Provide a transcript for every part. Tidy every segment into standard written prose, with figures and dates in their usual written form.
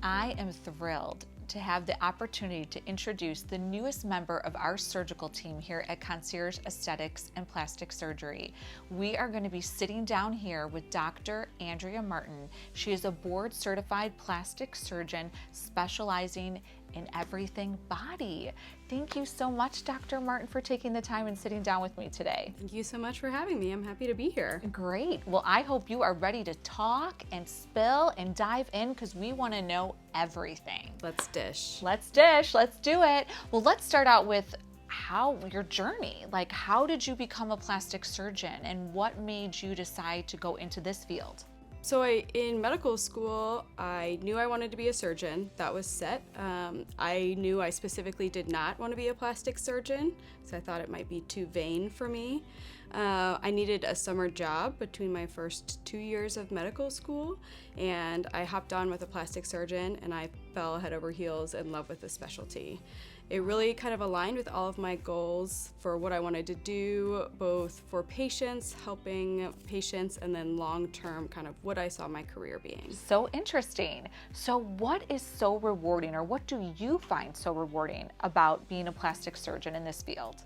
I am thrilled to have the opportunity to introduce the newest member of our surgical team here at Concierge Aesthetics and Plastic Surgery. We are going to be sitting down here with Dr. Andrea Martin. She is a board-certified plastic surgeon specializing in everything body. Thank you so much, Dr. Martin, for taking the time and sitting down with me today. Thank you so much for having me. I'm happy to be here. Great. Well, I hope you are ready to talk and spill and dive in because we want to know everything. Let's dish. Let's dish. Let's do it. Well, let's start out with your journey. Like, how did you become a plastic surgeon and what made you decide to go into this field? So in medical school, I knew I wanted to be a surgeon. That was set. I knew I specifically did not want to be a plastic surgeon because I thought it might be too vain for me. I needed a summer job between my first 2 years of medical school, and I hopped on with a plastic surgeon, and I fell head over heels in love with the specialty. It really kind of aligned with all of my goals for what I wanted to do, both for patients, helping patients, and then long-term kind of what I saw my career being. So interesting. So what is so rewarding, or what do you find so rewarding about being a plastic surgeon in this field?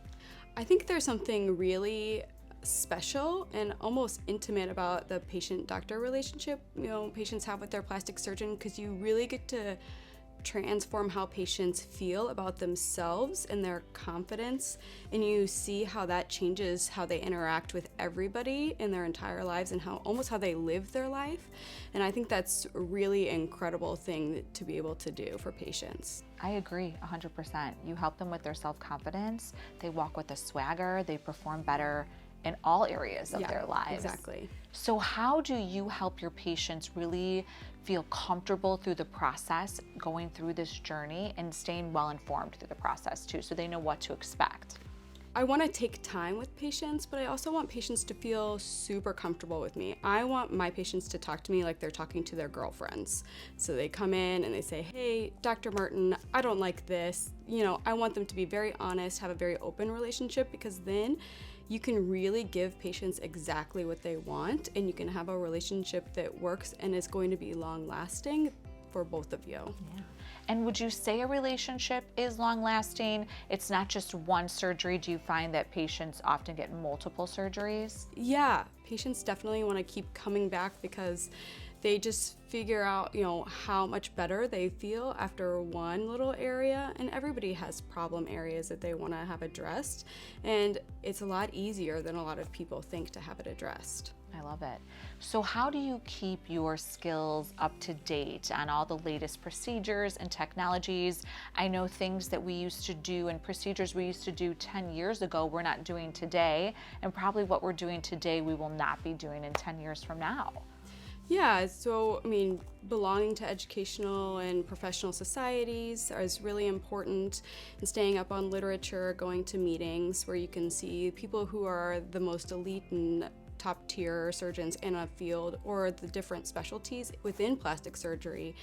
I think there's something really special and almost intimate about the patient-doctor relationship, patients have with their plastic surgeon, because you really get to transform how patients feel about themselves and their confidence, and you see how that changes how they interact with everybody in their entire lives and how they live their life. And I think that's a really incredible thing to be able to do for patients. I agree 100%. You help them with their self-confidence, they walk with a swagger, they perform better in all areas of their lives. Exactly. So how do you help your patients really feel comfortable through the process, going through this journey and staying well informed through the process too, so they know what to expect? I want to take time with patients, but I also want patients to feel super comfortable with me. I want my patients to talk to me like they're talking to their girlfriends. So they come in and they say, "Hey, Dr. Martin, I don't like this." I want them to be very honest, have a very open relationship, because then you can really give patients exactly what they want, and you can have a relationship that works and is going to be long-lasting for both of you. Yeah. And would you say a relationship is long-lasting? It's not just one surgery. Do you find that patients often get multiple surgeries? Yeah, patients definitely want to keep coming back because they just figure out, how much better they feel after one little area, and everybody has problem areas that they want to have addressed, and it's a lot easier than a lot of people think to have it addressed. I love it. So how do you keep your skills up to date on all the latest procedures and technologies? I know things that we used to do and procedures we used to do 10 years ago we're not doing today, and probably what we're doing today we will not be doing in 10 years from now. Yeah, so belonging to educational and professional societies is really important, and staying up on literature, going to meetings where you can see people who are the most elite and top tier surgeons in a field or the different specialties within plastic surgery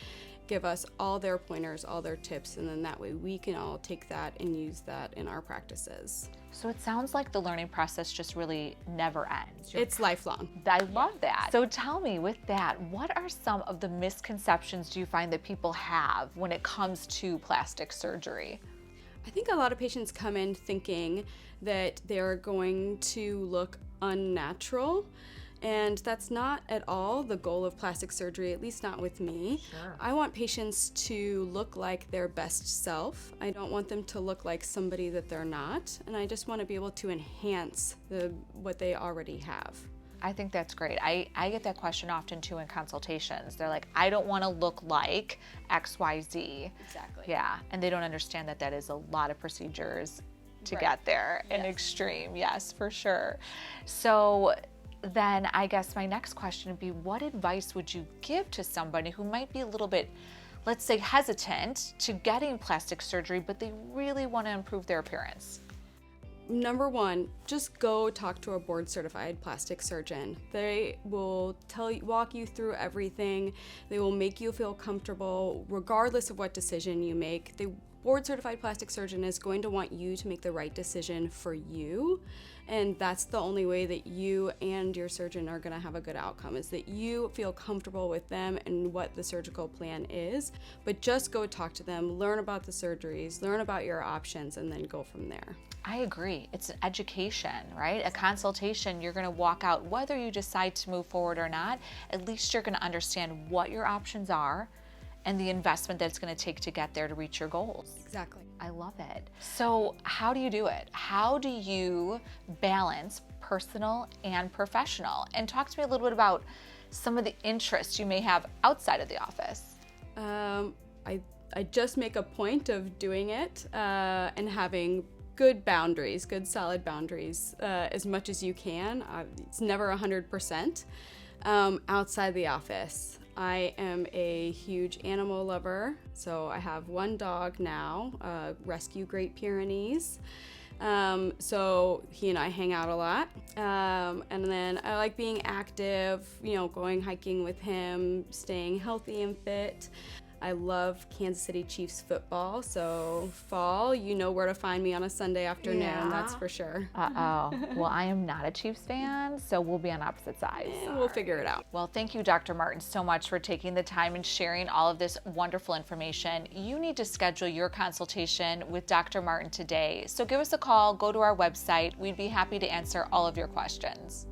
give us all their pointers, all their tips, and then that way we can all take that and use that in our practices. So it sounds like the learning process just really never ends. It's lifelong. I love that. So tell me, with that, what are some of the misconceptions do you find that people have when it comes to plastic surgery? I think a lot of patients come in thinking that they're going to look unnatural, and that's not at all the goal of plastic surgery, at least not with me. Sure. I want patients to look like their best self. I don't want them to look like somebody that they're not, and I just want to be able to enhance what they already have. I think that's great. I get that question often too in consultations. They're like, I don't want to look like XYZ. Exactly. Yeah, and they don't understand that that is a lot of procedures to Right. get there, an Yes. extreme, yes, for sure. So then I guess my next question would be, what advice would you give to somebody who might be a little bit, let's say, hesitant to getting plastic surgery, but they really want to improve their appearance? Number one, just go talk to a board-certified plastic surgeon. They will walk you through everything. They will make you feel comfortable regardless of what decision you make. board certified plastic surgeon is going to want you to make the right decision for you. And that's the only way that you and your surgeon are going to have a good outcome, is that you feel comfortable with them and what the surgical plan is. But just go talk to them, learn about the surgeries, learn about your options, and then go from there. I agree. It's an education, right? A consultation, you're going to walk out, whether you decide to move forward or not, at least you're going to understand what your options are and the investment that it's going to take to get there to reach your goals. Exactly. I love it. So how do you do it? How do you balance personal and professional? And talk to me a little bit about some of the interests you may have outside of the office. I just make a point of doing it and having good boundaries, good solid boundaries, as much as you can. It's never 100%. Outside the office, I am a huge animal lover, so I have one dog now, Rescue Great Pyrenees. So he and I hang out a lot. And then I like being active, going hiking with him, staying healthy and fit. I love Kansas City Chiefs football, so fall, you know where to find me on a Sunday afternoon, that's for sure. Uh-oh. Well, I am not a Chiefs fan, so we'll be on opposite sides. We'll figure it out. Well, thank you, Dr. Martin, so much for taking the time and sharing all of this wonderful information. You need to schedule your consultation with Dr. Martin today. So give us a call, go to our website. We'd be happy to answer all of your questions.